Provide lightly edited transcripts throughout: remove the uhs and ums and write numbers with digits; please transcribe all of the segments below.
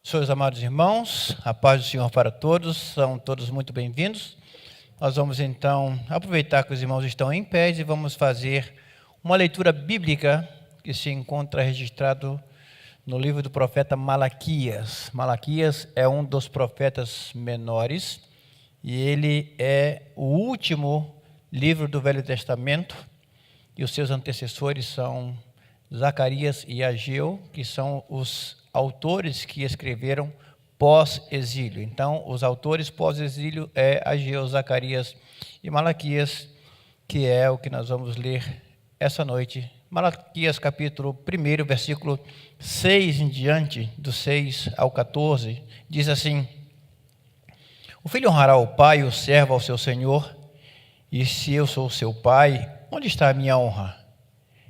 Senhores amados irmãos, a paz do Senhor para todos, são todos muito bem-vindos. Nós vamos então aproveitar que os irmãos estão em pé e vamos fazer uma leitura bíblica que se encontra registrado no livro do profeta Malaquias. Malaquias é um dos profetas menores e ele é o último livro do Velho Testamento e os seus antecessores são Zacarias e Ageu, que são os autores que escreveram pós-exílio. Então, os autores pós-exílio é Ageu, Zacarias e Malaquias, que é o que nós vamos ler essa noite. Malaquias capítulo 1, versículo 6 em diante, do 6 ao 14, diz assim: O filho honrará o pai e o servo ao seu senhor, e se eu sou seu pai, onde está a minha honra?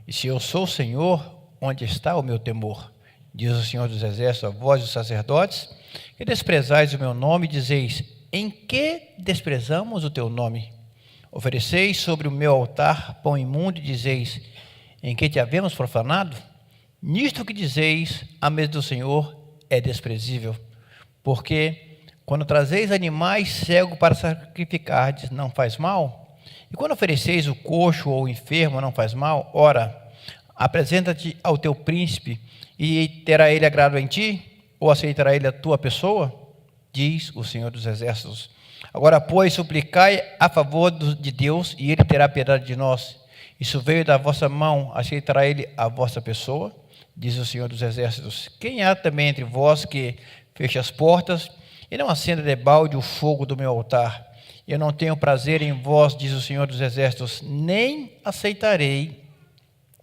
E se eu sou o Senhor, onde está o meu temor? Diz o Senhor dos Exércitos a vós, os sacerdotes, que desprezais o meu nome, dizeis: em que desprezamos o teu nome? Ofereceis sobre o meu altar pão imundo, e dizeis: em que te havemos profanado? Nisto que dizeis, a mesa do Senhor é desprezível. Porque quando trazeis animais cegos para sacrificardes, não faz mal? E quando ofereceis o coxo ou o enfermo, não faz mal? Ora, apresenta-te ao teu príncipe, e terá ele agrado em ti? Ou aceitará ele a tua pessoa? Diz o Senhor dos Exércitos. Agora, pois, suplicai a favor de Deus, e ele terá piedade de nós. Isso veio da vossa mão, aceitará ele a vossa pessoa? Diz o Senhor dos Exércitos. Quem há também entre vós que feche as portas, e não acenda debalde o fogo do meu altar? Eu não tenho prazer em vós, diz o Senhor dos Exércitos, nem aceitarei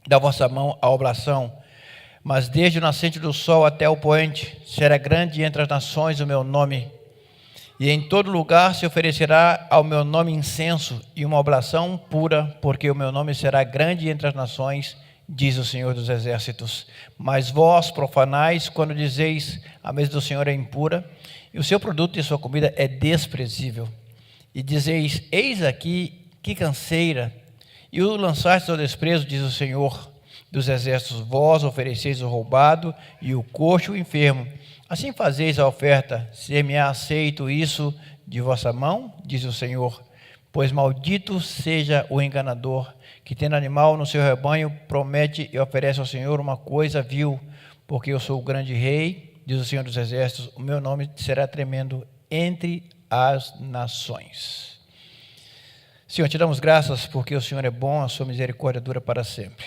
da vossa mão a oblação. Mas desde o nascente do sol até o poente, será grande entre as nações o meu nome. E em todo lugar se oferecerá ao meu nome incenso e uma oblação pura, porque o meu nome será grande entre as nações, diz o Senhor dos Exércitos. Mas vós profanais, quando dizeis, a mesa do Senhor é impura, e o seu produto e sua comida é desprezível. E dizeis, eis aqui que canseira, e o lançastes ao desprezo, diz o Senhor dos Exércitos. Vós ofereceis o roubado e o coxo o enfermo. Assim fazeis a oferta, ser-me-á aceito isso de vossa mão, diz o Senhor. Pois maldito seja o enganador, que tendo animal no seu rebanho, promete e oferece ao Senhor uma coisa vil, porque eu sou o grande rei, diz o Senhor dos Exércitos, o meu nome será tremendo entre as nações. Senhor, te damos graças porque o Senhor é bom, a sua misericórdia dura para sempre.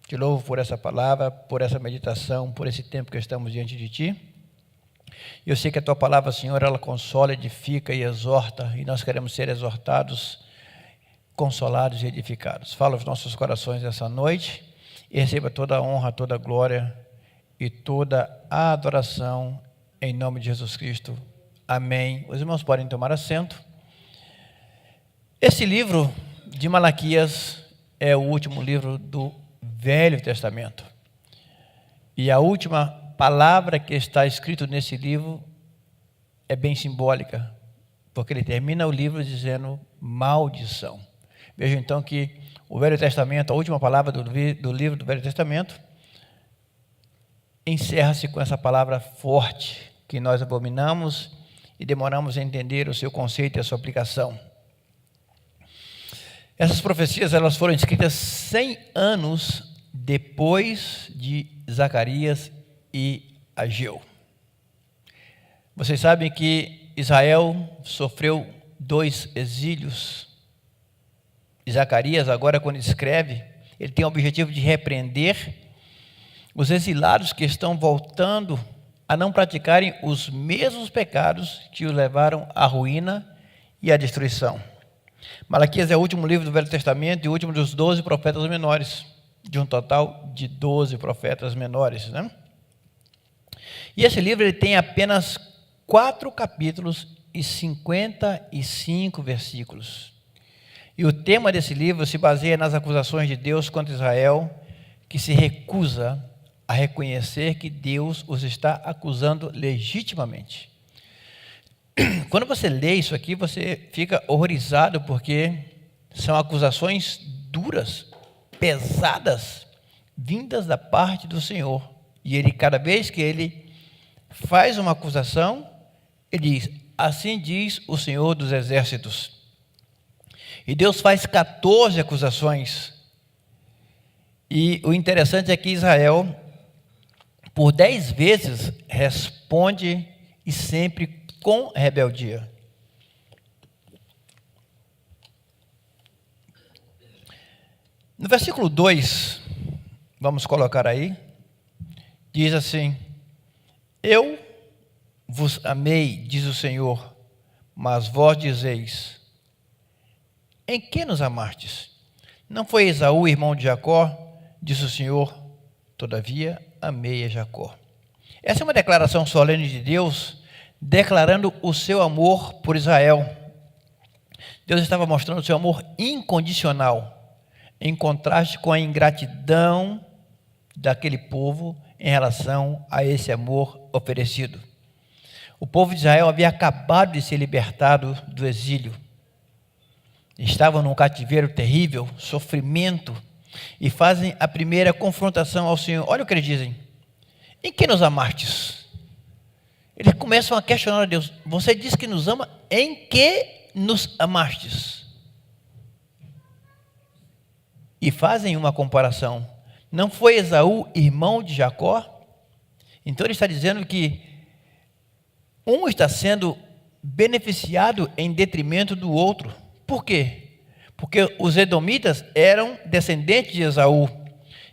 Te louvo por essa palavra, por essa meditação, por esse tempo que estamos diante de ti. Eu sei que a tua palavra, Senhor, ela consola, edifica e exorta, e nós queremos ser exortados, consolados e edificados. Fala aos nossos corações essa noite e receba toda a honra, toda a glória e toda a adoração em nome de Jesus Cristo. Amém. Os irmãos podem tomar assento. Esse livro de Malaquias é o último livro do Velho Testamento. E a última palavra que está escrita nesse livro é bem simbólica, porque ele termina o livro dizendo maldição. Veja então que o Velho Testamento, a última palavra do livro do Velho Testamento, encerra-se com essa palavra forte, que nós abominamos e demoramos a entender o seu conceito e a sua aplicação. Essas profecias elas foram escritas 100 anos depois de Zacarias e Ageu. Vocês sabem que Israel sofreu 2 exílios. E Zacarias, agora quando escreve, ele tem o objetivo de repreender os exilados que estão voltando a não praticarem os mesmos pecados que os levaram à ruína e à destruição. Malaquias é o último livro do Velho Testamento e o último dos 12 profetas menores, de um total de 12 profetas menores, né? E esse livro ele tem apenas 4 capítulos e 55 versículos. E o tema desse livro se baseia nas acusações de Deus contra Israel, que se recusa a reconhecer que Deus os está acusando legitimamente. Quando você lê isso aqui, você fica horrorizado, porque são acusações duras, pesadas, vindas da parte do Senhor. E ele, cada vez que ele faz uma acusação e diz: assim diz o Senhor dos Exércitos. E Deus faz 14 acusações. E o interessante é que Israel, por 10 vezes, responde e sempre com rebeldia. No versículo 2, vamos colocar aí, diz assim: eu vos amei, diz o Senhor, mas vós dizeis: em que nos amastes? Não foi Esaú, irmão de Jacó? Diz o Senhor: todavia amei a Jacó. Essa é uma declaração solene de Deus, declarando o seu amor por Israel. Deus estava mostrando o seu amor incondicional, em contraste com a ingratidão daquele povo em relação a esse amor oferecido. O povo de Israel havia acabado de ser libertado do exílio. Estavam num cativeiro terrível, sofrimento, e fazem a primeira confrontação ao Senhor. Olha o que eles dizem: em que nos amastes? Eles começam a questionar a Deus: você diz que nos ama, em que nos amastes? E fazem uma comparação: não foi Esaú irmão de Jacó? Então ele está dizendo que um está sendo beneficiado em detrimento do outro. Por quê? Porque os edomitas eram descendentes de Esaú,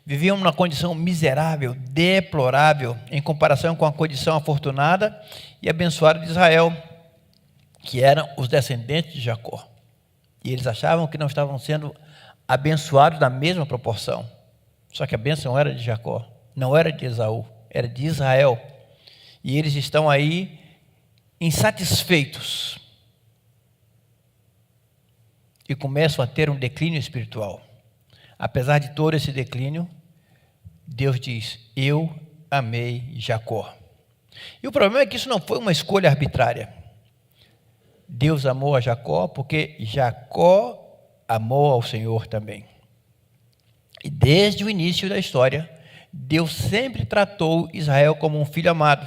viviam numa condição miserável, deplorável, em comparação com a condição afortunada e abençoada de Israel, que eram os descendentes de Jacó. E eles achavam que não estavam sendo abençoados na mesma proporção. Só que a bênção era de Jacó, não era de Esaú, era de Israel. E eles estão aí insatisfeitos e começam a ter um declínio espiritual. Apesar de todo esse declínio, Deus diz: eu amei Jacó. E o problema é que isso não foi uma escolha arbitrária. Deus amou a Jacó porque Jacó amou ao Senhor também. E desde o início da história, Deus sempre tratou Israel como um filho amado.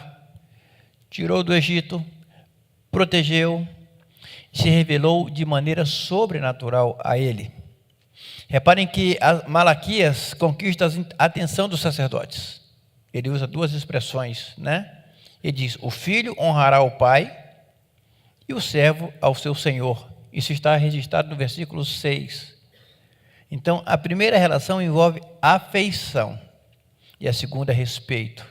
Tirou do Egito, protegeu, se revelou de maneira sobrenatural a ele. Reparem que Malaquias conquista a atenção dos sacerdotes. Ele usa duas expressões, né? Ele diz: o filho honrará o pai e o servo ao seu senhor. Isso está registrado no versículo 6. Então, a primeira relação envolve afeição e a segunda, respeito.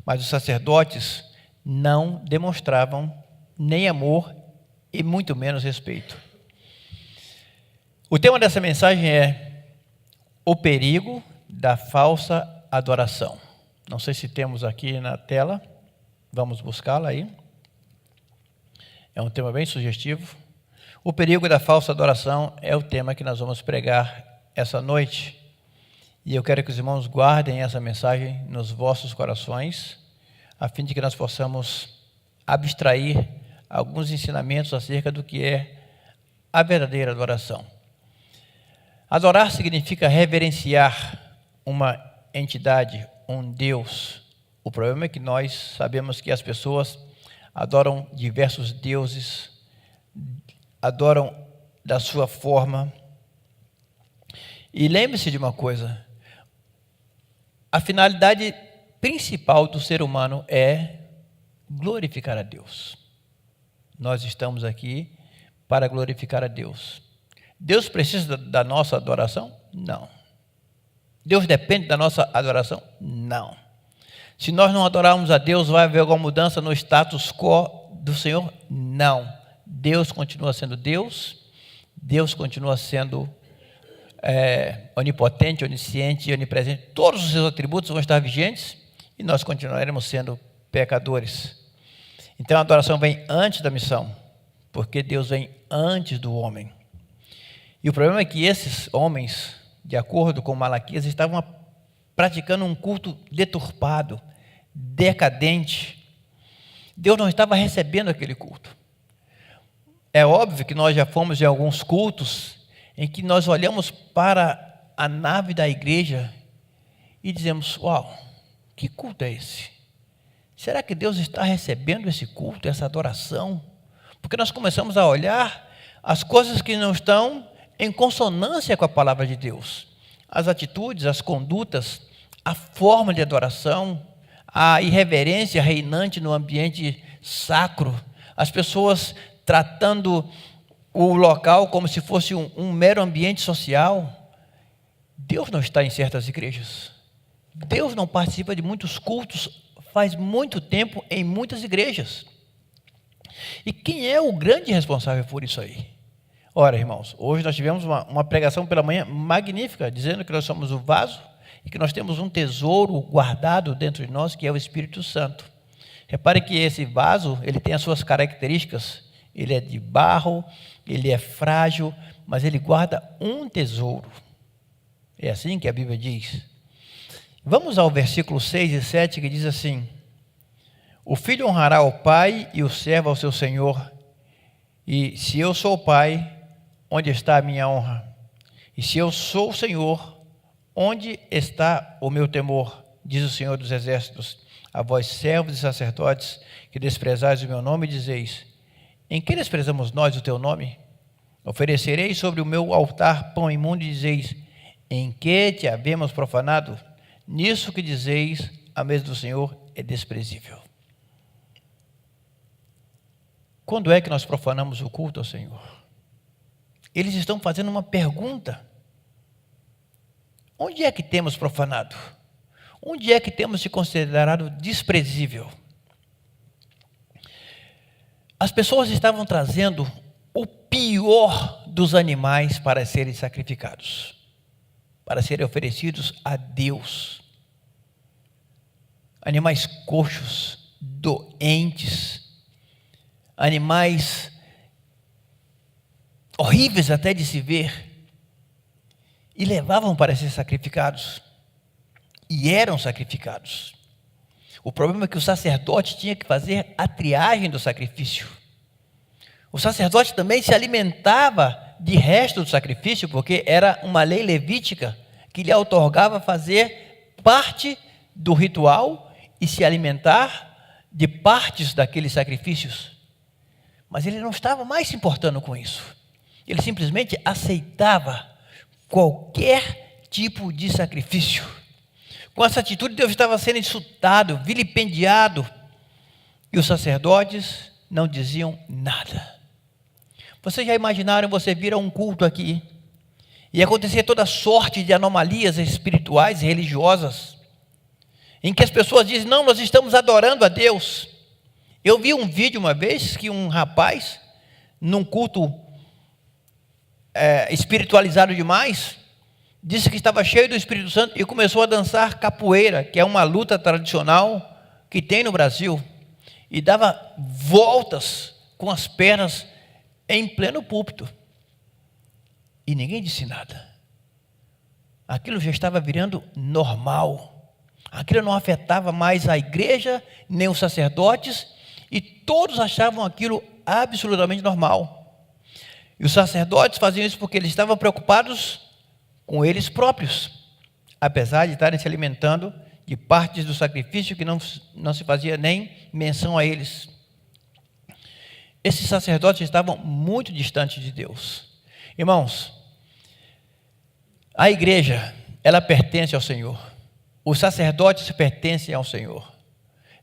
Mas os sacerdotes não demonstravam nem amor e muito menos respeito. O tema dessa mensagem é o perigo da falsa adoração. Não sei se temos aqui na tela, vamos buscá-la aí. É um tema bem sugestivo. O perigo da falsa adoração é o tema que nós vamos pregar essa noite. E eu quero que os irmãos guardem essa mensagem nos vossos corações, a fim de que nós possamos abstrair alguns ensinamentos acerca do que é a verdadeira adoração. Adorar significa reverenciar uma entidade, um Deus. O problema é que nós sabemos que as pessoas adoram diversos deuses, adoram da sua forma. E lembre-se de uma coisa: a finalidade principal do ser humano é glorificar a Deus. Nós estamos aqui para glorificar a Deus. Deus precisa da nossa adoração? Não. Deus depende da nossa adoração? Não. Se nós não adorarmos a Deus, vai haver alguma mudança no status quo do Senhor? Não. Deus continua sendo Deus, Deus continua sendo onipotente, onisciente e onipresente. Todos os seus atributos vão estar vigentes e nós continuaremos sendo pecadores. Então a adoração vem antes da missão, porque Deus vem antes do homem. E o problema é que esses homens, de acordo com Malaquias, estavam praticando um culto deturpado, decadente. Deus não estava recebendo aquele culto. É óbvio que nós já fomos em alguns cultos em que nós olhamos para a nave da igreja e dizemos: uau, que culto é esse? será que Deus está recebendo esse culto, essa adoração? Porque nós começamos a olhar as coisas que não estão em consonância com a palavra de Deus. As atitudes, as condutas, a forma de adoração, a irreverência reinante no ambiente sacro, as pessoas tratando o local como se fosse um mero ambiente social. Deus não está em certas igrejas. Deus não participa de muitos cultos faz muito tempo em muitas igrejas. E quem é o grande responsável por isso aí? Ora, irmãos, hoje nós tivemos uma pregação pela manhã magnífica, dizendo que nós somos o vaso e que nós temos um tesouro guardado dentro de nós, que é o Espírito Santo. Repare que esse vaso, ele tem as suas características. Ele é de barro, ele é frágil, mas ele guarda um tesouro. É assim que a Bíblia diz. Vamos ao versículo 6 e 7, que diz assim: o filho honrará o pai e o servo ao seu senhor. E se eu sou o pai, onde está a minha honra? E se eu sou o Senhor, onde está o meu temor? Diz o Senhor dos Exércitos. A vós, servos e sacerdotes, que desprezais o meu nome, dizeis: em que desprezamos nós o teu nome? Oferecerei sobre o meu altar pão imundo, e dizeis: em que te havemos profanado? Nisso que dizeis, a mesa do Senhor é desprezível. Quando é que nós profanamos o culto ao Senhor? Eles estão fazendo uma pergunta. Onde é que temos profanado? Onde é que temos se considerado desprezível? As pessoas estavam trazendo o pior dos animais para serem sacrificados, para serem oferecidos a Deus. Animais coxos, doentes, animais horríveis até de se ver, e levavam para ser sacrificados, e eram sacrificados. O problema é que o sacerdote tinha que fazer a triagem do sacrifício. O sacerdote também se alimentava de resto do sacrifício, porque era uma lei levítica que lhe outorgava fazer parte do ritual e se alimentar de partes daqueles sacrifícios. Mas ele não estava mais se importando com isso. Ele simplesmente aceitava qualquer tipo de sacrifício. Com essa atitude, Deus estava sendo insultado, vilipendiado, e os sacerdotes não diziam nada. Vocês já imaginaram, você vir a um culto aqui e acontecer toda sorte de anomalias espirituais e religiosas, em que as pessoas dizem: não, nós estamos adorando a Deus. Eu vi um vídeo uma vez que um rapaz, num culto espiritualizado demais, disse que estava cheio do Espírito Santo e começou a dançar capoeira, que é uma luta tradicional que tem no Brasil, e dava voltas com as pernas em pleno púlpito. E ninguém disse nada. Aquilo já estava virando normal. Aquilo não afetava mais a igreja, nem os sacerdotes, e todos achavam aquilo absolutamente normal. E os sacerdotes faziam isso porque eles estavam preocupados com eles próprios, apesar de estarem se alimentando de partes do sacrifício que não se fazia nem menção a eles. Esses sacerdotes estavam muito distantes de Deus. Irmãos, a igreja, ela pertence ao Senhor. Os sacerdotes pertencem ao Senhor.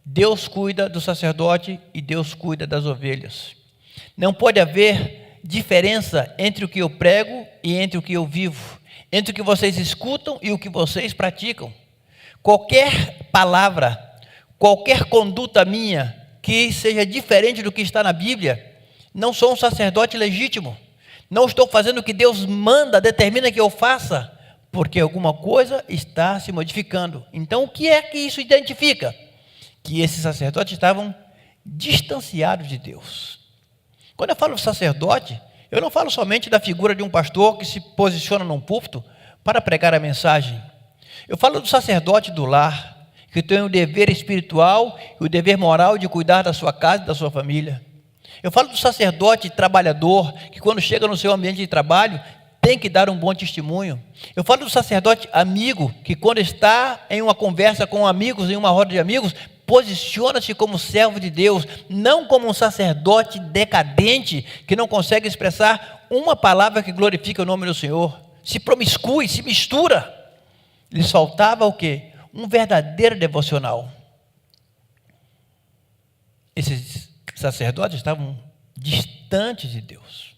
Deus cuida do sacerdote e Deus cuida das ovelhas. Não pode haver diferença entre o que eu prego e entre o que eu vivo, entre o que vocês escutam e o que vocês praticam. Qualquer palavra, qualquer conduta minha que seja diferente do que está na Bíblia, não sou um sacerdote legítimo. Não estou fazendo o que Deus manda, determina que eu faça, porque alguma coisa está se modificando. Então, o que é que isso identifica? Que esses sacerdotes estavam distanciados de Deus. Quando eu falo sacerdote, eu não falo somente da figura de um pastor que se posiciona num púlpito para pregar a mensagem. Eu falo do sacerdote do lar, que tem o dever espiritual e o dever moral de cuidar da sua casa e da sua família. Eu falo do sacerdote trabalhador, que quando chega no seu ambiente de trabalho, tem que dar um bom testemunho. Eu falo do sacerdote amigo, que quando está em uma conversa com amigos, em uma roda de amigos, Posiciona-se como servo de Deus, não como um sacerdote decadente que não consegue expressar uma palavra que glorifique o nome do Senhor. Se promiscui, se mistura. Lhes faltava o quê? Um verdadeiro devocional. Esses sacerdotes estavam distantes de Deus.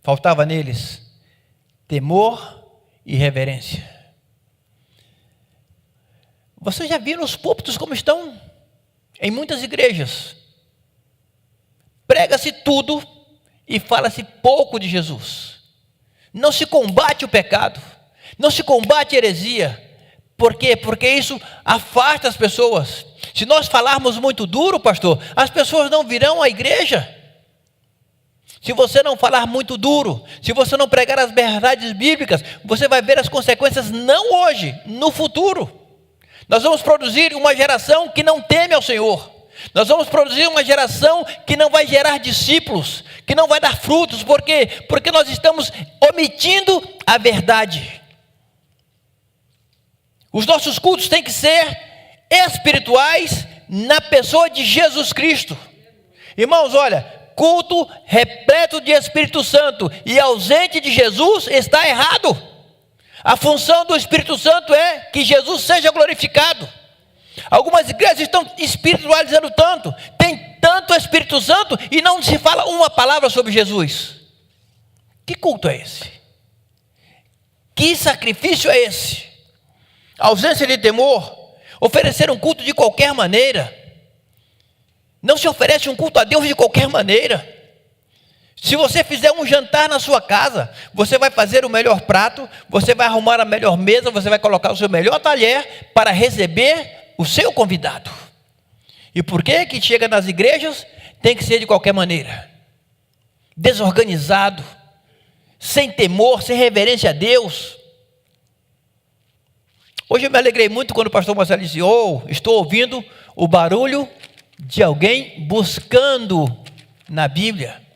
Faltava neles temor e reverência. Vocês já viram os púlpitos como estão em muitas igrejas? Prega-se tudo e fala-se pouco de Jesus. Não se combate o pecado, não se combate a heresia. Por quê? Porque isso afasta as pessoas. Se nós falarmos muito duro, pastor, as pessoas não virão à igreja. Se você não falar muito duro, se você não pregar as verdades bíblicas, você vai ver as consequências não hoje, no futuro. Nós vamos produzir uma geração que não teme ao Senhor. Nós vamos produzir uma geração que não vai gerar discípulos, que não vai dar frutos. Por quê? Porque nós estamos omitindo a verdade. Os nossos cultos têm que ser espirituais na pessoa de Jesus Cristo. Irmãos, olha, culto repleto de Espírito Santo e ausente de Jesus está errado. A função do Espírito Santo é que Jesus seja glorificado. Algumas igrejas estão espiritualizando tanto, tem tanto Espírito Santo e não se fala uma palavra sobre Jesus. Que culto é esse? Que sacrifício é esse? Ausência de temor, oferecer um culto de qualquer maneira. Não se oferece um culto a Deus de qualquer maneira. Se você fizer um jantar na sua casa, você vai fazer o melhor prato, você vai arrumar a melhor mesa, você vai colocar o seu melhor talher para receber o seu convidado. E por que chega nas igrejas? Tem que ser de qualquer maneira. Desorganizado, sem temor, sem reverência a Deus. Hoje eu me alegrei muito quando o pastor Marcelo disse: estou ouvindo o barulho de alguém buscando na Bíblia.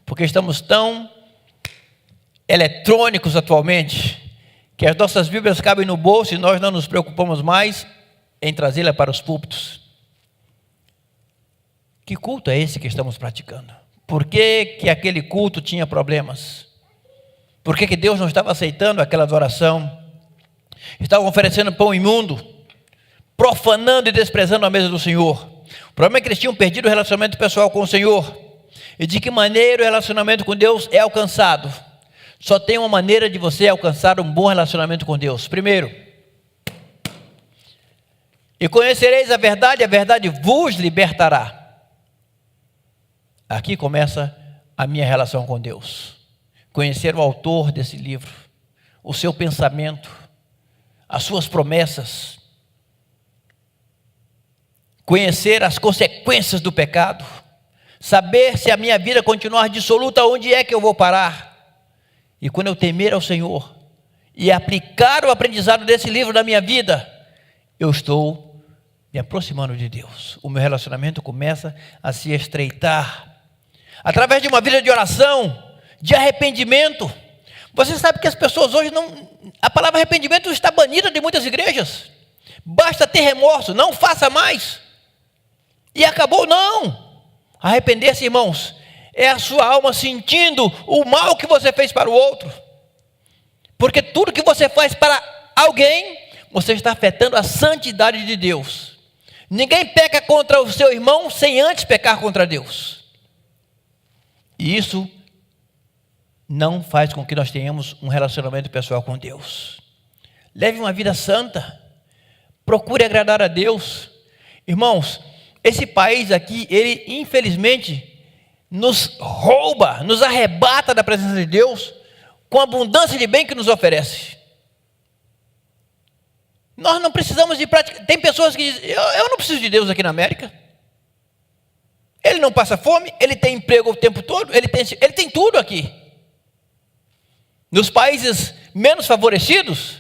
Porque estamos tão eletrônicos atualmente, que as nossas Bíblias cabem no bolso e nós não nos preocupamos mais em trazê-la para os púlpitos. Que culto é esse que estamos praticando? Por que aquele culto tinha problemas? Por que Deus não estava aceitando aquela adoração? Estavam oferecendo pão imundo, profanando e desprezando a mesa do Senhor. O problema é que eles tinham perdido o relacionamento pessoal com o Senhor. E de que maneira o relacionamento com Deus é alcançado? Só tem uma maneira de você alcançar um bom relacionamento com Deus. Primeiro, e conhecereis a verdade vos libertará. Aqui começa a minha relação com Deus. Conhecer o autor desse livro, o seu pensamento, as suas promessas. Conhecer as consequências do pecado. Saber se a minha vida continuar dissoluta, onde é que eu vou parar? E quando eu temer ao Senhor e aplicar o aprendizado desse livro na minha vida, eu estou me aproximando de Deus. O meu relacionamento começa a se estreitar. Através de uma vida de oração, de arrependimento. Você sabe que as pessoas hoje não... A palavra arrependimento está banida de muitas igrejas. Basta ter remorso, não faça mais. E acabou, não. Arrepender-se, irmãos, é a sua alma sentindo o mal que você fez para o outro. Porque tudo que você faz para alguém, você está afetando a santidade de Deus. Ninguém peca contra o seu irmão sem antes pecar contra Deus. E isso não faz com que nós tenhamos um relacionamento pessoal com Deus. Leve uma vida santa. Procure agradar a Deus. Irmãos, esse país aqui, ele infelizmente nos rouba, nos arrebata da presença de Deus com a abundância de bem que nos oferece. Nós não precisamos de prática. Tem pessoas que dizem: eu não preciso de Deus aqui na América. Ele não passa fome, ele tem emprego o tempo todo, ele tem tudo aqui. Nos países menos favorecidos,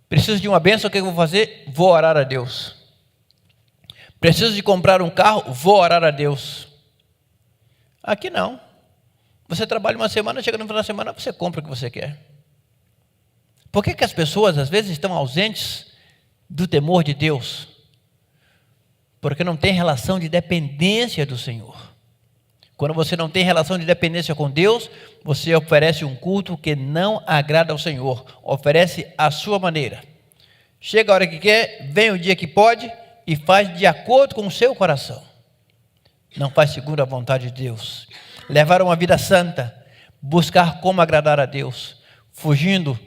preciso de uma bênção, o que eu vou fazer? Vou orar a Deus. Preciso de comprar um carro? Vou orar a Deus. Aqui não. Você trabalha uma semana, chega no final da semana, você compra o que você quer. Por que as pessoas às vezes estão ausentes do temor de Deus? Porque não tem relação de dependência do Senhor. Quando você não tem relação de dependência com Deus, você oferece um culto que não agrada ao Senhor, oferece a sua maneira. Chega a hora que quer, vem o dia que pode e faz de acordo com o seu coração. Não faz segundo a vontade de Deus. Levar uma vida santa, buscar como agradar a Deus, fugindo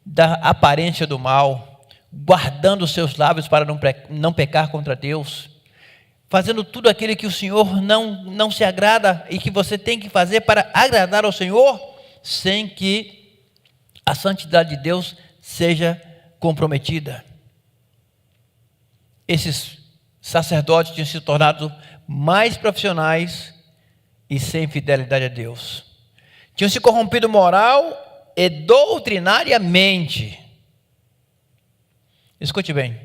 da aparência do mal, guardando os seus lábios para não pecar contra Deus, fazendo tudo aquilo que o Senhor não se agrada e que você tem que fazer para agradar ao Senhor, sem que a santidade de Deus seja comprometida. Esses sacerdotes tinham se tornado mais profissionais e sem fidelidade a Deus. Tinham se corrompido moral e doutrinariamente. Escute bem,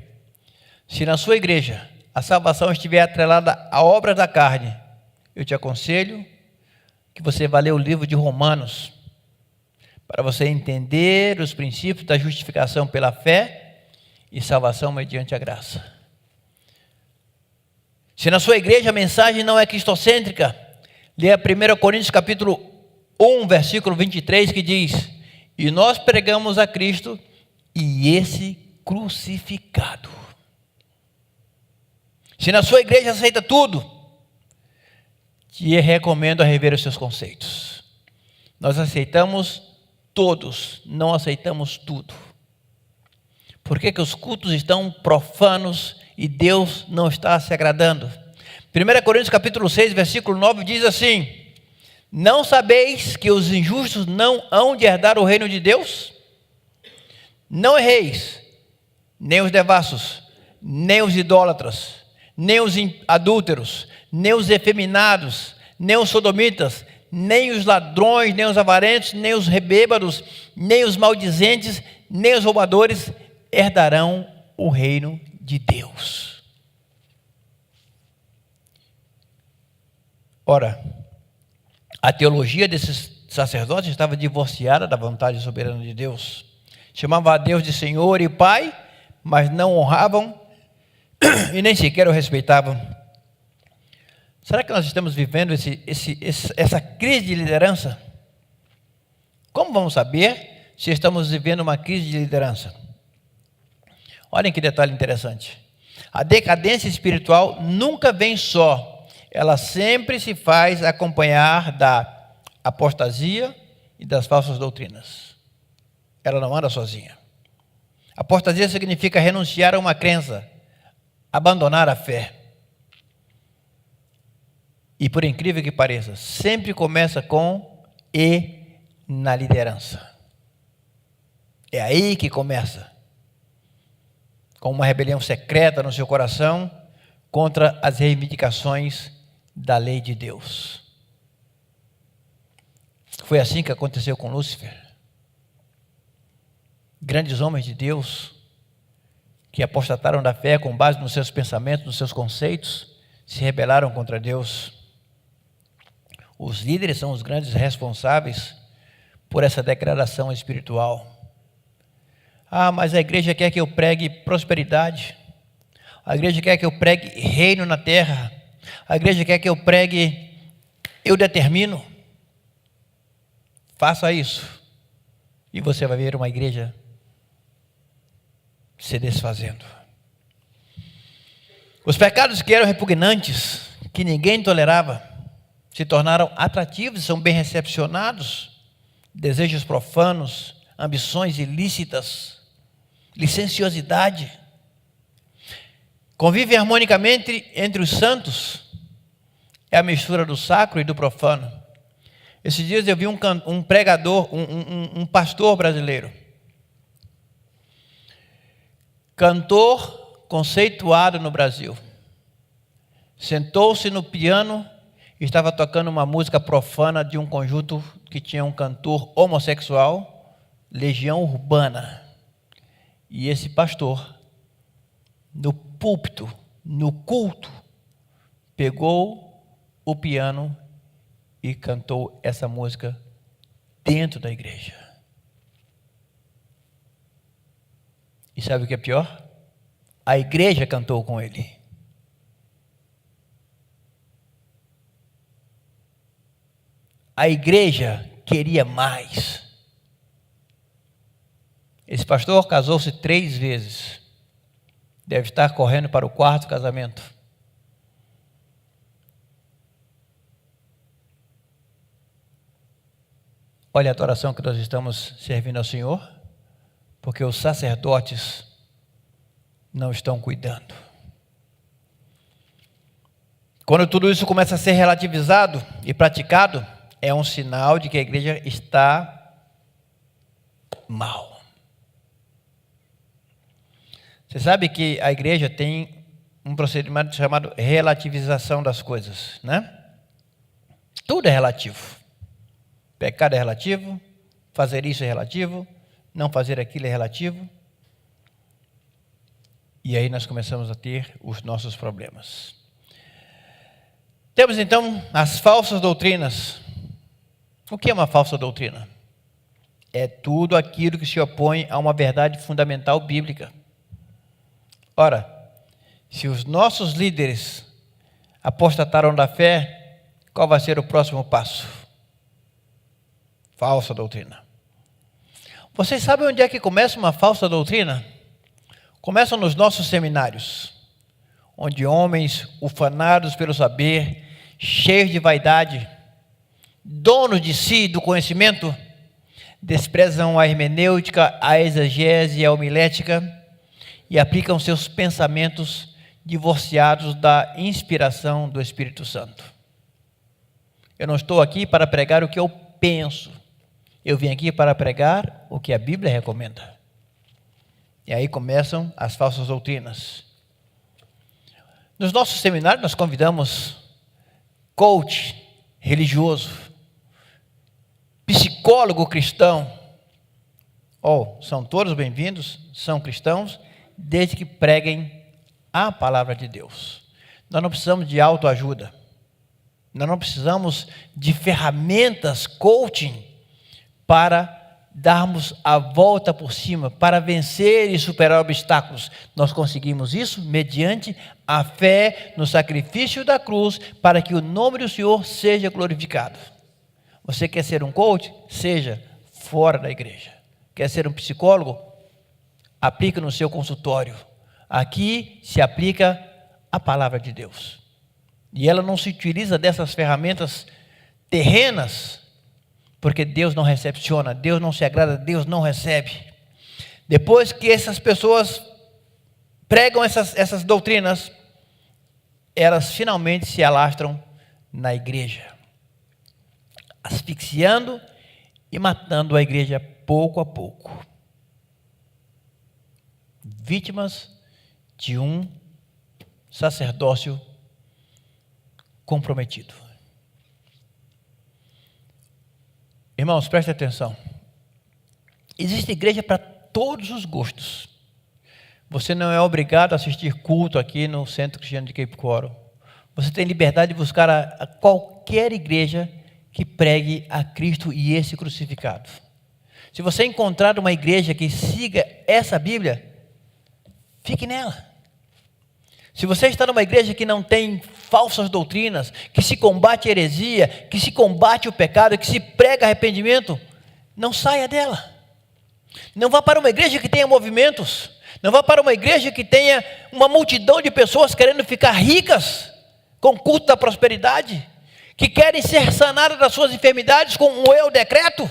se na sua igreja a salvação estiver atrelada a obras da carne, eu te aconselho que você vá ler o livro de Romanos, para você entender os princípios da justificação pela fé e salvação mediante a graça. Se na sua igreja a mensagem não é cristocêntrica, leia 1 Coríntios capítulo 1, versículo 23, que diz: e nós pregamos a Cristo e esse crucificado. Se na sua igreja aceita tudo, te recomendo a rever os seus conceitos. Nós aceitamos todos, não aceitamos tudo. Por que os cultos estão profanos e Deus não está se agradando? 1 Coríntios capítulo 6, versículo 9 diz assim: não sabeis que os injustos não hão de herdar o reino de Deus? Não erreis, nem os devassos, nem os idólatras, nem os adúlteros, nem os efeminados, nem os sodomitas, nem os ladrões, nem os avarentos, nem os bêbados, nem os maldizentes, nem os roubadores herdarão o reino de Deus. Ora, a teologia desses sacerdotes estava divorciada da vontade soberana de Deus. Chamavam a Deus de Senhor e Pai, mas não honravam e nem sequer o respeitavam. Será que nós estamos vivendo essa crise de liderança? Como vamos saber se estamos vivendo uma crise de liderança? Olhem que detalhe interessante. A decadência espiritual nunca vem só. Ela sempre se faz acompanhar da apostasia e das falsas doutrinas. Ela não anda sozinha. Apostasia significa renunciar a uma crença, abandonar a fé. E por incrível que pareça, sempre começa com e na liderança. É aí que começa. Com uma rebelião secreta no seu coração contra as reivindicações da lei de Deus. Foi assim que aconteceu com Lúcifer. Grandes homens de Deus que apostataram da fé com base nos seus pensamentos, nos seus conceitos, se rebelaram contra Deus. Os líderes são os grandes responsáveis por essa degradação espiritual. Ah, mas a igreja quer que eu pregue prosperidade. A igreja quer que eu pregue reino na terra. A igreja quer que eu pregue, eu determino. Faça isso e você vai ver uma igreja se desfazendo. Os pecados que eram repugnantes, que ninguém tolerava, se tornaram atrativos e são bem recepcionados. Desejos profanos, ambições ilícitas, licenciosidade. Convive harmonicamente entre os santos. É a mistura do sacro e do profano. Esses dias eu vi um pregador, um pastor brasileiro. Cantor conceituado no Brasil. Sentou-se no piano e estava tocando uma música profana de um conjunto que tinha um cantor homossexual, Legião Urbana. E esse pastor, no púlpito, no culto, pegou o piano e cantou essa música dentro da igreja. E sabe o que é pior? A igreja cantou com ele. A igreja queria mais. Esse pastor casou-se 3 vezes. Deve estar correndo para o 4º casamento. Olha a adoração que nós estamos servindo ao Senhor, porque os sacerdotes não estão cuidando. Quando tudo isso começa a ser relativizado e praticado, é um sinal de que a igreja está mal. Você sabe que a igreja tem um procedimento chamado relativização das coisas, né? Tudo é relativo. Pecado é relativo, fazer isso é relativo, não fazer aquilo é relativo. E aí nós começamos a ter os nossos problemas. Temos então as falsas doutrinas. O que é uma falsa doutrina? É tudo aquilo que se opõe a uma verdade fundamental bíblica. Ora, se os nossos líderes apostataram da fé, qual vai ser o próximo passo? Falsa doutrina. Vocês sabem onde é que começa uma falsa doutrina? Começa nos nossos seminários, onde homens ufanados pelo saber, cheios de vaidade, donos de si, do conhecimento, desprezam a hermenêutica, a exegese e a homilética e aplicam seus pensamentos divorciados da inspiração do Espírito Santo. Eu não estou aqui para pregar o que eu penso. Eu vim aqui para pregar o que a Bíblia recomenda. E aí começam as falsas doutrinas. Nos nossos seminários nós convidamos coach religioso, psicólogo cristão. São todos bem-vindos, são cristãos, desde que preguem a palavra de Deus. Nós não precisamos de autoajuda. Nós não precisamos de ferramentas coaching para darmos a volta por cima, para vencer e superar obstáculos. Nós conseguimos isso mediante a fé no sacrifício da cruz, para que o nome do Senhor seja glorificado. Você quer ser um coach? Seja fora da igreja. Quer ser um psicólogo? Aplique no seu consultório. Aqui se aplica a palavra de Deus. E ela não se utiliza dessas ferramentas terrenas, porque Deus não recepciona, Deus não se agrada, Deus não recebe. Depois que essas pessoas pregam essas doutrinas, elas finalmente se alastram na igreja, asfixiando e matando a igreja pouco a pouco. Vítimas de um sacerdócio comprometido. Irmãos, prestem atenção. Existe igreja para todos os gostos. Você não é obrigado a assistir culto aqui no Centro Cristiano de Cape Coral. Você tem liberdade de buscar a qualquer igreja que pregue a Cristo e esse crucificado. Se você encontrar uma igreja que siga essa Bíblia, fique nela. Se você está numa igreja que não tem falsas doutrinas, que se combate a heresia, que se combate o pecado, que se prega arrependimento, não saia dela. Não vá para uma igreja que tenha movimentos. Não vá para uma igreja que tenha uma multidão de pessoas querendo ficar ricas com o culto da prosperidade, que querem ser sanadas das suas enfermidades com um eu decreto.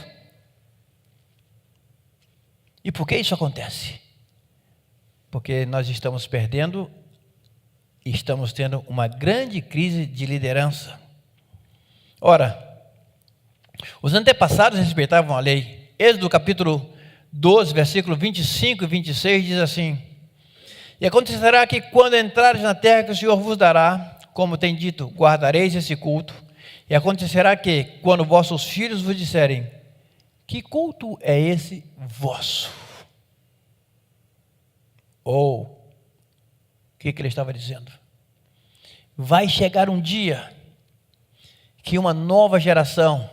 E por que isso acontece? Porque nós estamos perdendo e estamos tendo uma grande crise de liderança. Ora, os antepassados respeitavam a lei. Êxodo capítulo 12, versículo 25 e 26 diz assim: E acontecerá que quando entrares na terra que o Senhor vos dará, como tem dito, guardareis esse culto. E acontecerá que, quando vossos filhos vos disserem: Que culto é esse vosso? Ou, o que ele estava dizendo? Vai chegar um dia que uma nova geração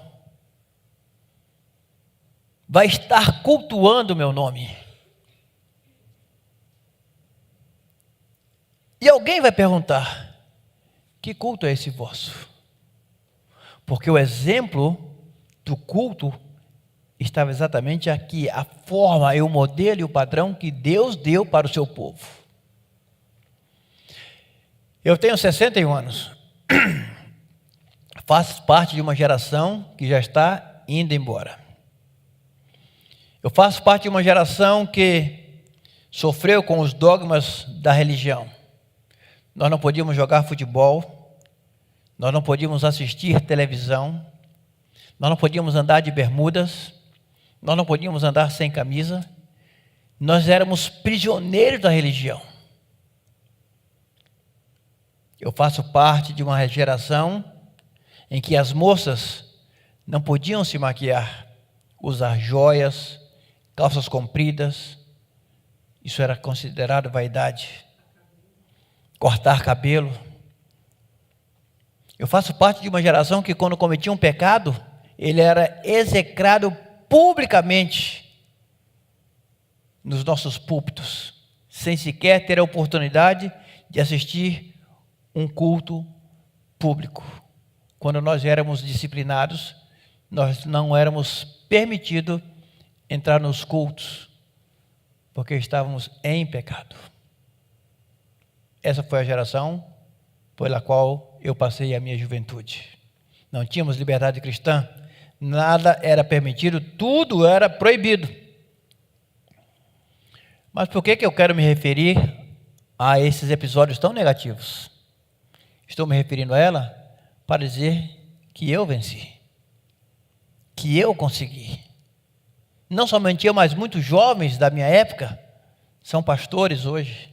vai estar cultuando o meu nome. alguém vai perguntar: que culto é esse vosso? Porque o exemplo do culto estava exatamente aqui, a forma e o modelo e o padrão que Deus deu para o seu povo. Eu tenho 61 anos. Faço parte de uma geração que já está indo embora. Eu faço parte de uma geração que sofreu com os dogmas da religião. Nós não podíamos jogar futebol, nós não podíamos assistir televisão, nós não podíamos andar de bermudas, nós não podíamos andar sem camisa. Nós éramos prisioneiros da religião. Eu faço parte de uma geração em que as moças não podiam se maquiar, usar joias, calças compridas. Isso era considerado vaidade. Cortar cabelo. Eu faço parte de uma geração que, quando cometia um pecado, ele era execrado publicamente nos nossos púlpitos, sem sequer ter a oportunidade de assistir um culto público. Quando nós éramos disciplinados, nós não éramos permitidos entrar nos cultos, porque estávamos em pecado. Essa foi a geração pela qual eu passei a minha juventude. Não tínhamos liberdade cristã, nada era permitido, tudo era proibido. Mas por que eu quero me referir a esses episódios tão negativos? Estou me referindo a ela para dizer que eu venci, que eu consegui. Não somente eu, mas muitos jovens da minha época são pastores hoje.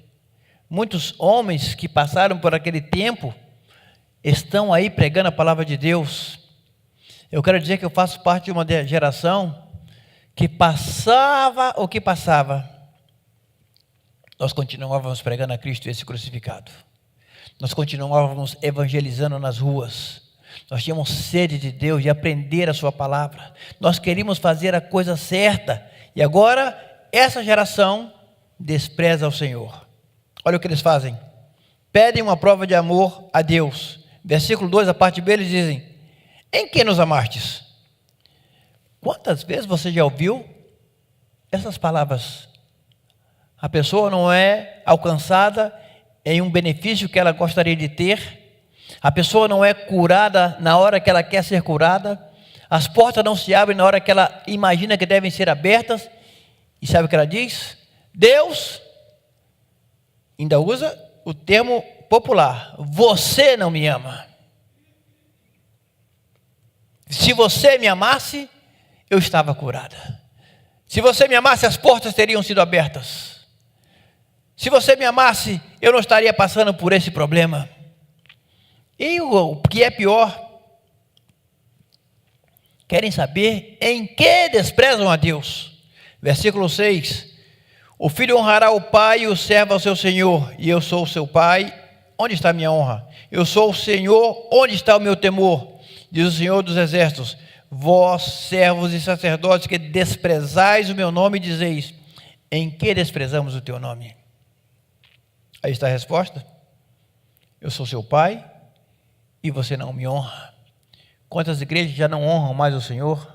Muitos homens que passaram por aquele tempo estão aí pregando a palavra de Deus. Eu quero dizer que eu faço parte de uma geração que passava o que passava, nós continuávamos pregando a Cristo esse crucificado. Nós continuávamos evangelizando nas ruas. Nós tínhamos sede de Deus, de aprender a sua palavra. Nós queríamos fazer a coisa certa. E agora, essa geração despreza o Senhor. Olha o que eles fazem. Pedem uma prova de amor a Deus. Versículo 2, a parte B, eles dizem: em que nos amastes? Quantas vezes você já ouviu essas palavras? A pessoa não é alcançada em um benefício que ela gostaria de ter. A pessoa não é curada na hora que ela quer ser curada. As portas não se abrem na hora que ela imagina que devem ser abertas. E sabe o que ela diz? Deus ainda usa o termo popular: você não me ama. Se você me amasse, eu estava curada. Se você me amasse, as portas teriam sido abertas. Se você me amasse, eu não estaria passando por esse problema. E o que é pior, querem saber em que desprezam a Deus. Versículo 6: o filho honrará o pai e o servo ao seu senhor, e eu sou o seu pai, onde está a minha honra? Eu sou o Senhor, onde está o meu temor? Diz o Senhor dos exércitos: vós, servos e sacerdotes, que desprezais o meu nome, dizeis: em que desprezamos o teu nome? Aí está a resposta: eu sou seu pai e você não me honra. Quantas igrejas já não honram mais o Senhor?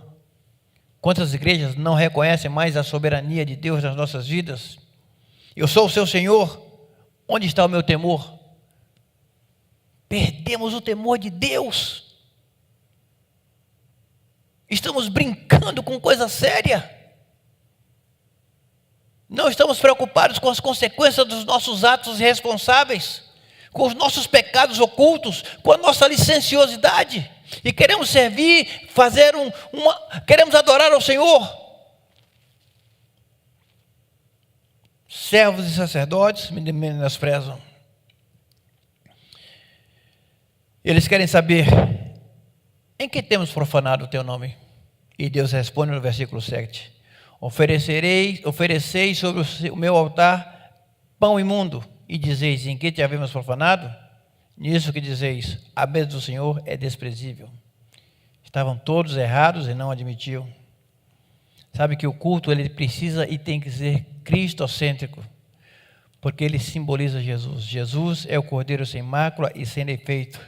Quantas igrejas não reconhecem mais a soberania de Deus nas nossas vidas? Eu sou o seu Senhor, onde está o meu temor? Perdemos o temor de Deus. Estamos brincando com coisa séria. Não estamos preocupados com as consequências dos nossos atos irresponsáveis, com os nossos pecados ocultos, com a nossa licenciosidade. E queremos servir, queremos adorar ao Senhor. Servos e sacerdotes me menosprezam. Eles querem saber: em que temos profanado o teu nome? E Deus responde no versículo 7: ofereceis sobre o meu altar pão imundo, e dizeis: em que te havemos profanado? Nisso que dizeis: a mesa do Senhor é desprezível. Estavam todos errados e não admitiam. Sabe que o culto ele precisa e tem que ser cristocêntrico. porque ele simboliza Jesus. Jesus é o Cordeiro sem mácula e sem defeito.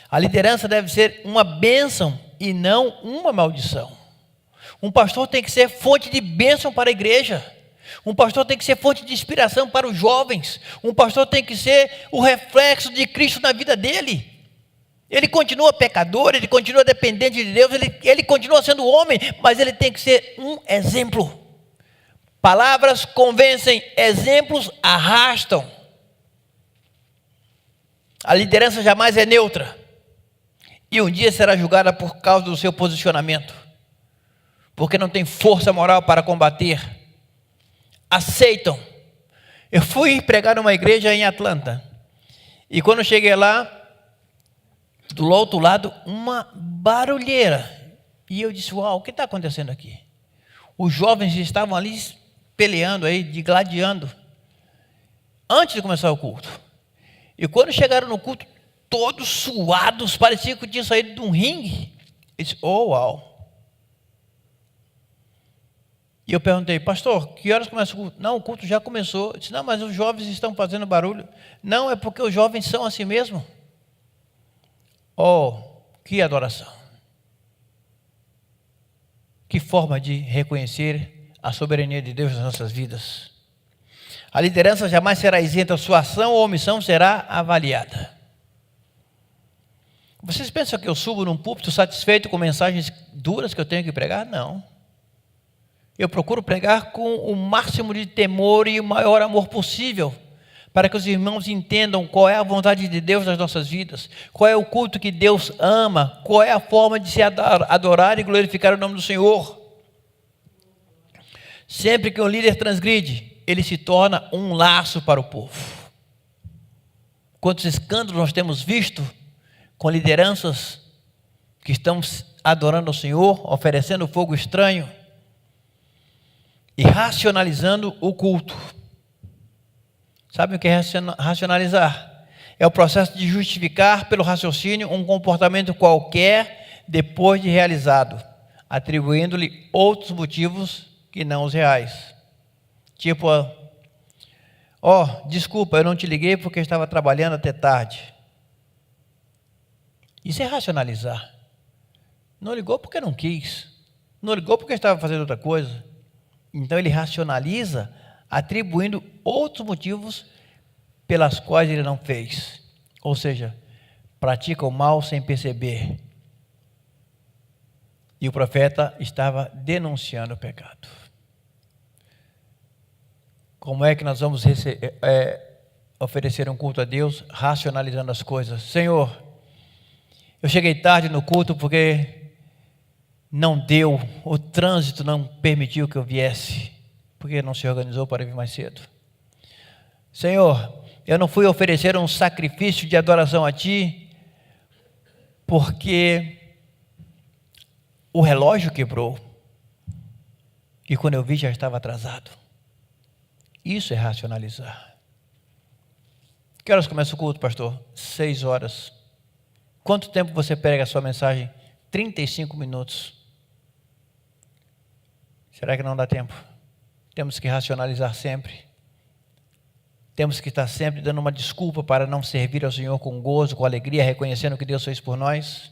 A liderança deve ser uma bênção e não uma maldição. Um pastor tem que ser fonte de bênção para a igreja. Um pastor tem que ser fonte de inspiração para os jovens. Um pastor tem que ser o reflexo de Cristo na vida dele. Ele continua pecador, ele continua dependente de Deus, ele continua sendo homem, mas ele tem que ser um exemplo. Palavras convencem, exemplos arrastam. A liderança jamais é neutra. E um dia será julgada por causa do seu posicionamento. Porque não tem força moral para combater. Aceitam. Eu fui pregar numa igreja em Atlanta. E quando cheguei lá, do outro lado, uma barulheira. E eu disse, uau, o que está acontecendo aqui? Os jovens estavam ali peleando, aí, digladiando, antes de começar o culto. E quando chegaram no culto, todos suados, parecia que tinham saído de um ringue. Eu disse, oh, uau. E eu perguntei, pastor, que horas começa o culto? Não, o culto já começou. Eu disse, não, mas os jovens estão fazendo barulho. Não, é porque os jovens são assim mesmo. Oh, que adoração. Que forma de reconhecer a soberania de Deus nas nossas vidas. A liderança jamais será isenta, sua ação ou omissão será avaliada. Vocês pensam que eu subo num púlpito satisfeito com mensagens duras que eu tenho que pregar? Não. Eu procuro pregar com o máximo de temor e o maior amor possível, para que os irmãos entendam qual é a vontade de Deus nas nossas vidas, qual é o culto que Deus ama, qual é a forma de se adorar e glorificar o nome do Senhor. Sempre que um líder transgride, ele se torna um laço para o povo. Quantos escândalos nós temos visto com lideranças que estão adorando ao Senhor, oferecendo fogo estranho e racionalizando o culto. Sabe o que é racionalizar? É o processo de justificar pelo raciocínio um comportamento qualquer depois de realizado, atribuindo-lhe outros motivos que não os reais. Tipo, desculpa, eu não te liguei porque estava trabalhando até tarde. Isso é racionalizar. Não ligou porque não quis. Não ligou porque estava fazendo outra coisa. Então ele racionaliza, atribuindo outros motivos pelas quais ele não fez. Ou seja, pratica o mal sem perceber. E o profeta estava denunciando o pecado. Como é que nós vamos oferecer um culto a Deus racionalizando as coisas? Senhor, eu cheguei tarde no culto porque não deu, o trânsito não permitiu que eu viesse, porque não se organizou para vir mais cedo. Senhor, eu não fui oferecer um sacrifício de adoração a Ti, porque o relógio quebrou, e quando eu vi já estava atrasado. Isso é racionalizar. Que horas começa o culto, pastor? 6 horas. Quanto tempo você prega a sua mensagem? 35 minutos. Será que não dá tempo? Temos que racionalizar sempre. Temos que estar sempre dando uma desculpa para não servir ao Senhor com gozo, com alegria, reconhecendo o que Deus fez por nós.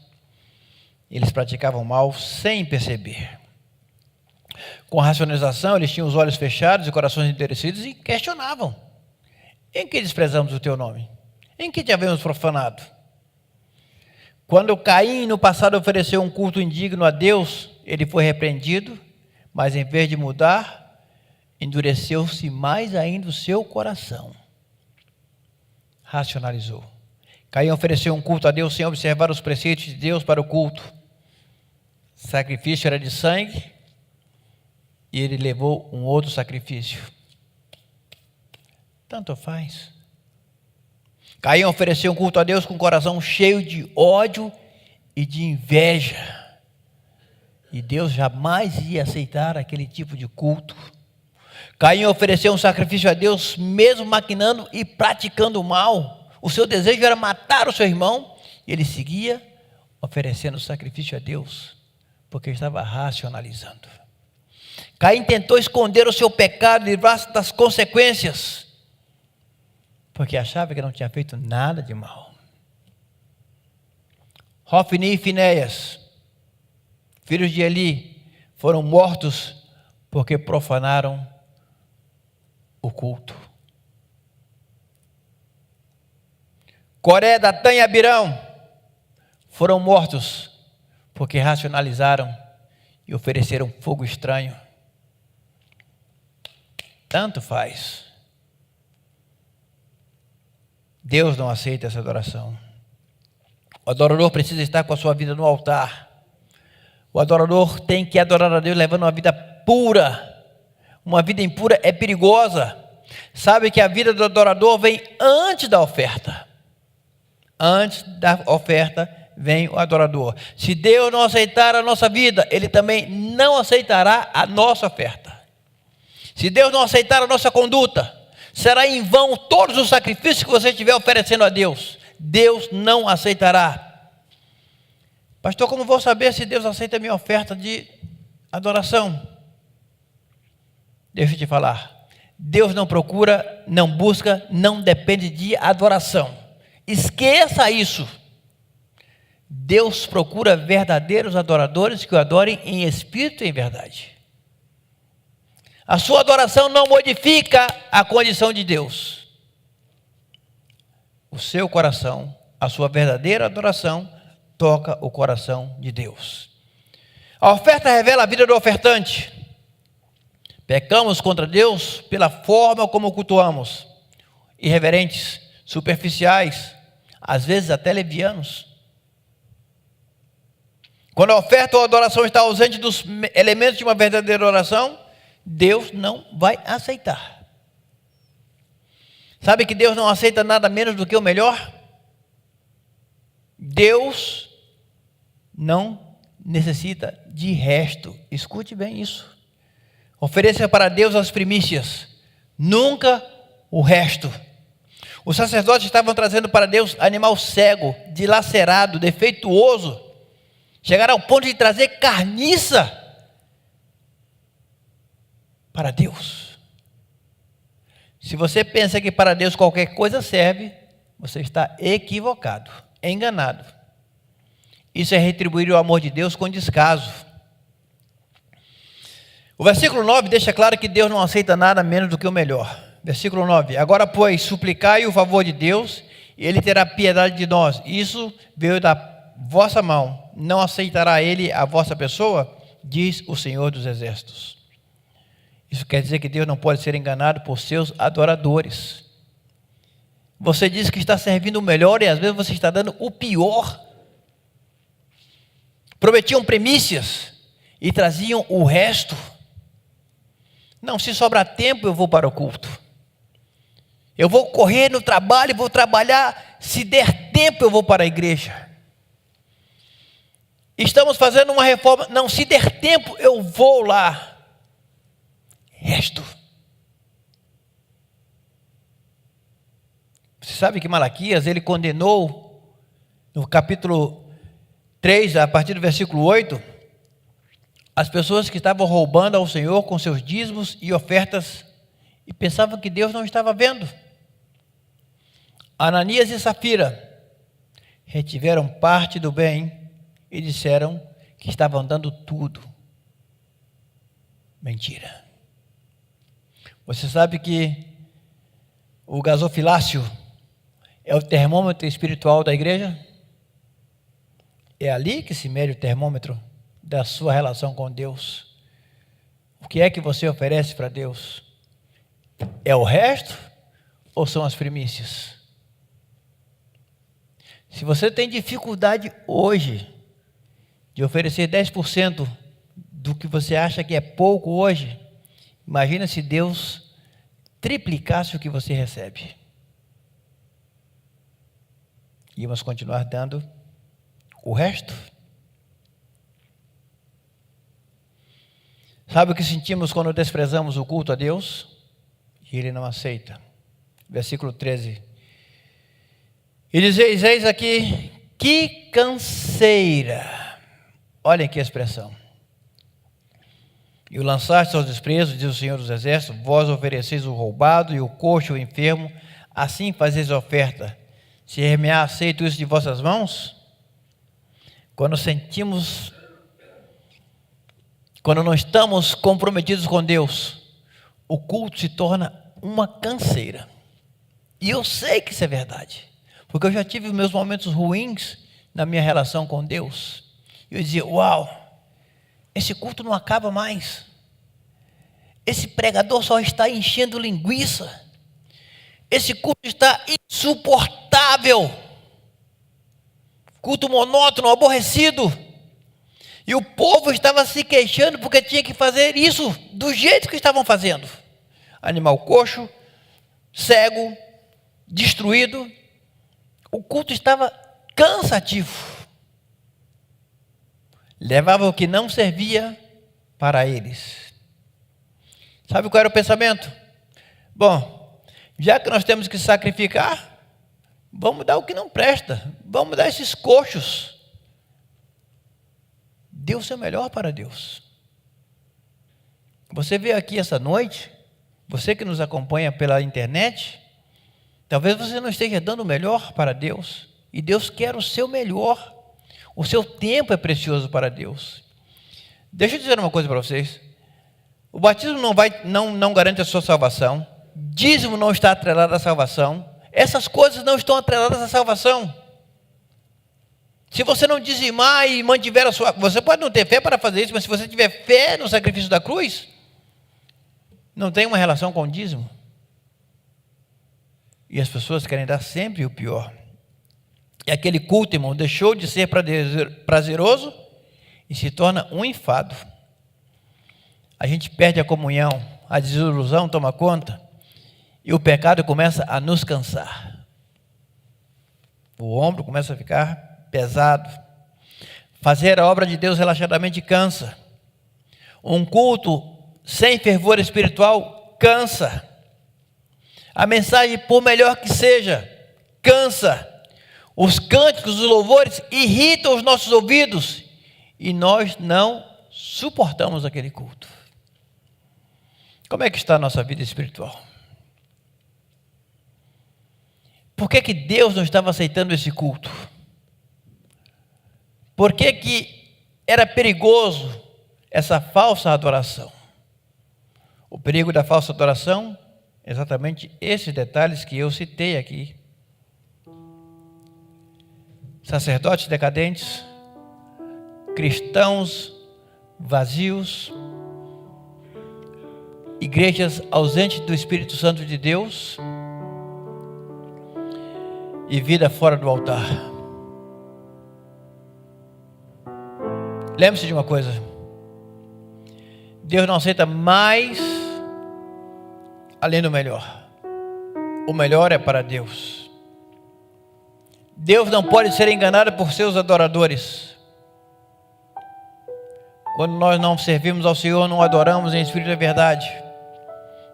Eles praticavam mal sem perceber. Com a racionalização, eles tinham os olhos fechados e corações endurecidos e questionavam. Em que desprezamos o Teu nome? Em que te havemos profanado? Quando Caim no passado ofereceu um culto indigno a Deus, ele foi repreendido, mas em vez de mudar, endureceu-se mais ainda o seu coração. Racionalizou. Caim ofereceu um culto a Deus sem observar os preceitos de Deus para o culto. O sacrifício era de sangue e ele levou um outro sacrifício. Tanto faz. Caim ofereceu um culto a Deus com o coração cheio de ódio e de inveja. E Deus jamais ia aceitar aquele tipo de culto. Caim ofereceu um sacrifício a Deus, mesmo maquinando e praticando o mal. O seu desejo era matar o seu irmão. E ele seguia oferecendo sacrifício a Deus, porque estava racionalizando. Caim tentou esconder o seu pecado e livrar-se das consequências. porque achava que não tinha feito nada de mal. Hofni e Finéias, filhos de Eli, foram mortos porque profanaram o culto. Coré, Datã e Abirão foram mortos porque racionalizaram e ofereceram fogo estranho. Tanto faz. Deus não aceita essa adoração. O adorador precisa estar com a sua vida no altar. O adorador tem que adorar a Deus levando uma vida pura. Uma vida impura é perigosa. Sabe que a vida do adorador vem antes da oferta. Antes da oferta vem o adorador. Se Deus não aceitar a nossa vida, Ele também não aceitará a nossa oferta. Se Deus não aceitar a nossa conduta, será em vão todos os sacrifícios que você estiver oferecendo a Deus. Deus não aceitará. Pastor, como vou saber se Deus aceita a minha oferta de adoração? Deixa eu te falar. Deus não procura, não busca, não depende de adoração. Esqueça isso. Deus procura verdadeiros adoradores que o adorem em espírito e em verdade. A sua adoração não modifica a condição de Deus. O seu coração, a sua verdadeira adoração, toca o coração de Deus. A oferta revela a vida do ofertante. Pecamos contra Deus pela forma como cultuamos. Irreverentes, superficiais, às vezes até levianos. Quando a oferta ou a adoração está ausente dos elementos de uma verdadeira oração, Deus não vai aceitar. Sabe que Deus não aceita nada menos do que o melhor? Deus não necessita de resto. Escute bem isso. Ofereça para Deus as primícias, nunca o resto. Os sacerdotes estavam trazendo para Deus animal cego, dilacerado, defeituoso. Chegaram ao ponto de trazer carniça para Deus. Se você pensa que para Deus qualquer coisa serve, você está equivocado, enganado. Isso é retribuir o amor de Deus com descaso. O versículo 9 deixa claro que Deus não aceita nada menos do que o melhor. Versículo 9. Agora, pois, suplicai o favor de Deus, e Ele terá piedade de nós. Isso veio da vossa mão. Não aceitará Ele a vossa pessoa? Diz o Senhor dos Exércitos. Isso quer dizer que Deus não pode ser enganado por seus adoradores. Você diz que está servindo o melhor e às vezes você está dando o pior. Prometiam primícias e traziam o resto. Não, se sobrar tempo eu vou para o culto. Eu vou correr no trabalho, vou trabalhar. Se der tempo eu vou para a igreja. Estamos fazendo uma reforma. Não, se der tempo eu vou lá. Resto. Você sabe que Malaquias, ele condenou no capítulo 3, a partir do versículo 8, as pessoas que estavam roubando ao Senhor com seus dízimos e ofertas e pensavam que Deus não estava vendo. Ananias e Safira retiveram parte do bem e disseram que estavam dando tudo. Mentira. Você sabe que o gasofilácio é o termômetro espiritual da igreja? É ali que se mede o termômetro da sua relação com Deus. O que é que você oferece para Deus? É o resto ou são as primícias? Se você tem dificuldade hoje de oferecer 10% do que você acha que é pouco hoje, imagina se Deus triplicasse o que você recebe. Íamos continuar dando o resto? Sabe o que sentimos quando desprezamos o culto a Deus? E Ele não aceita. Versículo 13. E dizeis, eis aqui, que canseira. Olhem que expressão. E o lançaste aos desprezos, diz o Senhor dos Exércitos, vós ofereceis o roubado e o coxo, o enfermo, assim fazeis oferta, se me há aceito isso de vossas mãos? Quando não estamos comprometidos com Deus, o culto se torna uma canseira. E eu sei que isso é verdade, porque eu já tive meus momentos ruins na minha relação com Deus. Eu dizia, uau, esse culto não acaba mais. Esse pregador só está enchendo linguiça. Esse culto está insuportável. Culto monótono, aborrecido. E o povo estava se queixando porque tinha que fazer isso do jeito que estavam fazendo. Animal coxo, cego, destruído. O culto estava cansativo. Levava o que não servia para eles. Sabe qual era o pensamento? Bom, já que nós temos que sacrificar, vamos dar o que não presta. Vamos dar esses coxos. Dê o seu melhor para Deus. Você veio aqui essa noite, você que nos acompanha pela internet, talvez você não esteja dando o melhor para Deus, e Deus quer o seu melhor. O seu tempo é precioso para Deus. Deixa eu dizer uma coisa para vocês. O batismo não garante a sua salvação. Dízimo não está atrelado à salvação. Essas coisas não estão atreladas à salvação. Se você não dizimar e mantiver a sua... Você pode não ter fé para fazer isso, mas se você tiver fé no sacrifício da cruz, não tem uma relação com o dízimo. E as pessoas querem dar sempre o pior. E aquele culto, irmão, deixou de ser prazeroso e se torna um enfado. A gente perde a comunhão, a desilusão toma conta e o pecado começa a nos cansar. O ombro começa a ficar pesado. Fazer a obra de Deus relaxadamente cansa. Um culto sem fervor espiritual cansa. A mensagem, por melhor que seja, cansa. Os cânticos, os louvores irritam os nossos ouvidos e nós não suportamos aquele culto. Como é que está a nossa vida espiritual? Por que Deus não estava aceitando esse culto? Por que era perigoso essa falsa adoração? O perigo da falsa adoração, exatamente esses detalhes que eu citei aqui. Sacerdotes decadentes, cristãos vazios, igrejas ausentes do Espírito Santo de Deus e vida fora do altar. Lembre-se de uma coisa: Deus não aceita mais além do melhor. O melhor é para Deus. Deus não pode ser enganado por seus adoradores. Quando nós não servimos ao Senhor, não adoramos em espírito e verdade,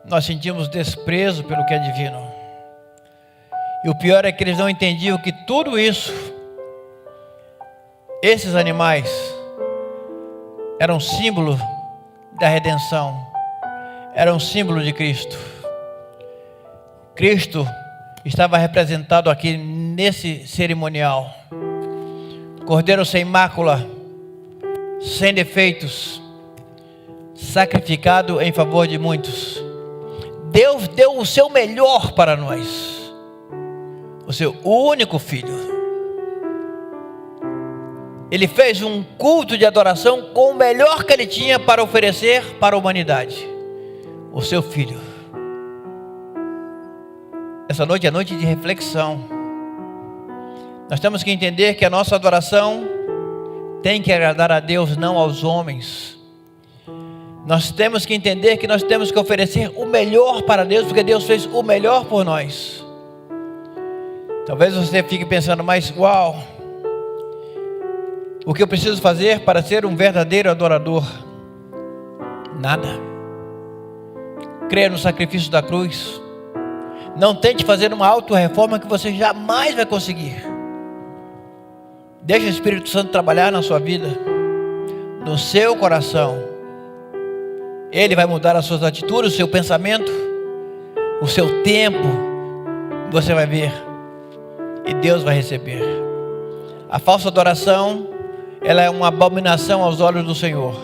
nós sentimos desprezo pelo que é divino. E o pior é que eles não entendiam que tudo isso, esses animais, eram símbolo da redenção, eram símbolo de Cristo. Cristo estava representado aqui nesse cerimonial. Cordeiro sem mácula, sem defeitos, sacrificado em favor de muitos. Deus deu o seu melhor para nós, o seu único filho. Ele fez um culto de adoração com o melhor que ele tinha para oferecer para a humanidade, o seu filho. Essa noite é noite de reflexão. Nós temos que entender que a nossa adoração tem que agradar a Deus, não aos homens. Nós temos que entender que nós temos que oferecer o melhor para Deus, porque Deus fez o melhor por nós. Talvez você fique pensando, mas uau, o que eu preciso fazer para ser um verdadeiro adorador? Nada. Creia no sacrifício da cruz. Não tente fazer uma auto-reforma que você jamais vai conseguir. Deixe o Espírito Santo trabalhar na sua vida, no seu coração. Ele vai mudar as suas atitudes, o seu pensamento, o seu tempo. você vai ver e Deus vai receber. A falsa adoração, ela é uma abominação aos olhos do Senhor.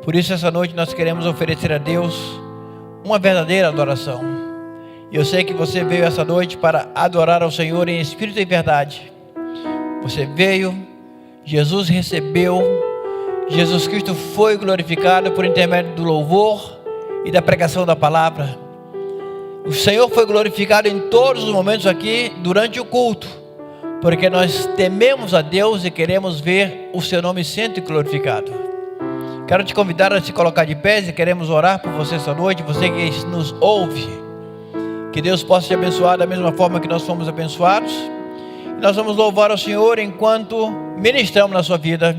Por isso essa noite nós queremos oferecer a Deus uma verdadeira adoração. E eu sei que você veio essa noite para adorar ao Senhor em espírito e verdade. Você veio, Jesus recebeu, Jesus Cristo foi glorificado por intermédio do louvor e da pregação da palavra. O Senhor foi glorificado em todos os momentos aqui durante o culto, porque nós tememos a Deus e queremos ver o seu nome sendo glorificado. Quero te convidar a se colocar de pé e queremos orar por você essa noite, você que nos ouve. Que Deus possa te abençoar da mesma forma que nós fomos abençoados. E nós vamos louvar ao Senhor enquanto ministramos na sua vida.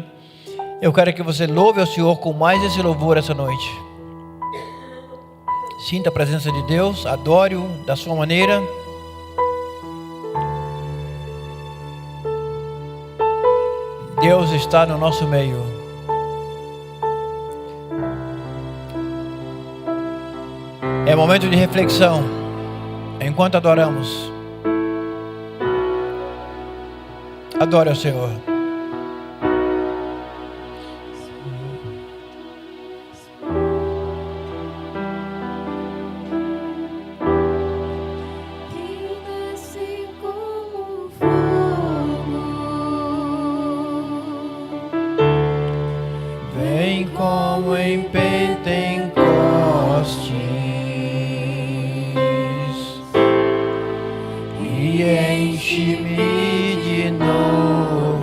Eu quero que você louve ao Senhor com mais esse louvor essa noite. Sinta a presença de Deus, adore-o da sua maneira. Deus está no nosso meio. É momento de reflexão, enquanto adoramos. Adore ao Senhor. Como em Pentecostes, e enche-me de novo,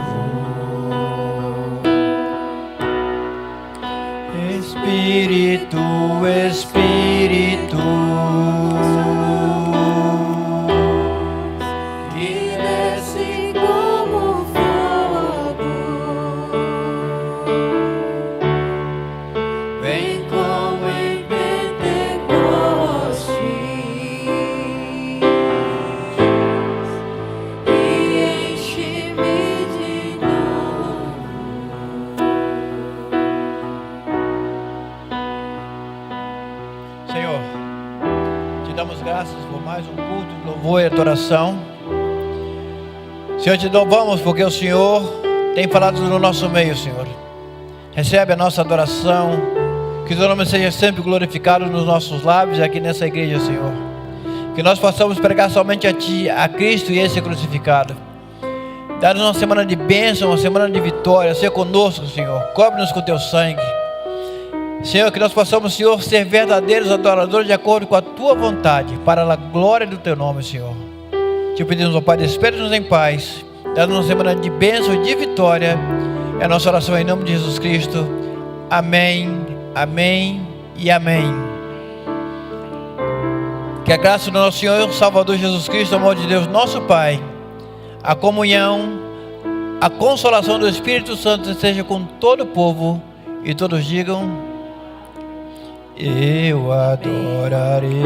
Espírito, Espírito, que desce como fogo. Vem como em Pentecostes e enche-me de novo. Senhor, te damos graças por mais um culto de louvor e adoração. Senhor, te louvamos porque o Senhor tem falado no nosso meio, Senhor. Recebe a nossa adoração, que o teu nome seja sempre glorificado nos nossos lábios e aqui nessa igreja, Senhor. Que nós possamos pregar somente a Ti, a Cristo e esse crucificado. Dá-nos uma semana de bênção, uma semana de vitória. Seja conosco, Senhor. Cobre-nos com Teu sangue. Senhor, que nós possamos, Senhor, ser verdadeiros adoradores de acordo com a Tua vontade, para a glória do Teu nome, Senhor. Te pedimos, ó Pai, despede-nos em paz. Dá-nos uma semana de bênção e de vitória. É a nossa oração em nome de Jesus Cristo. Amém, amém e amém. Que a graça do nosso Senhor Salvador Jesus Cristo, o amor de Deus, nosso Pai, a comunhão, a consolação do Espírito Santo esteja com todo o povo. E todos digam: eu adorarei.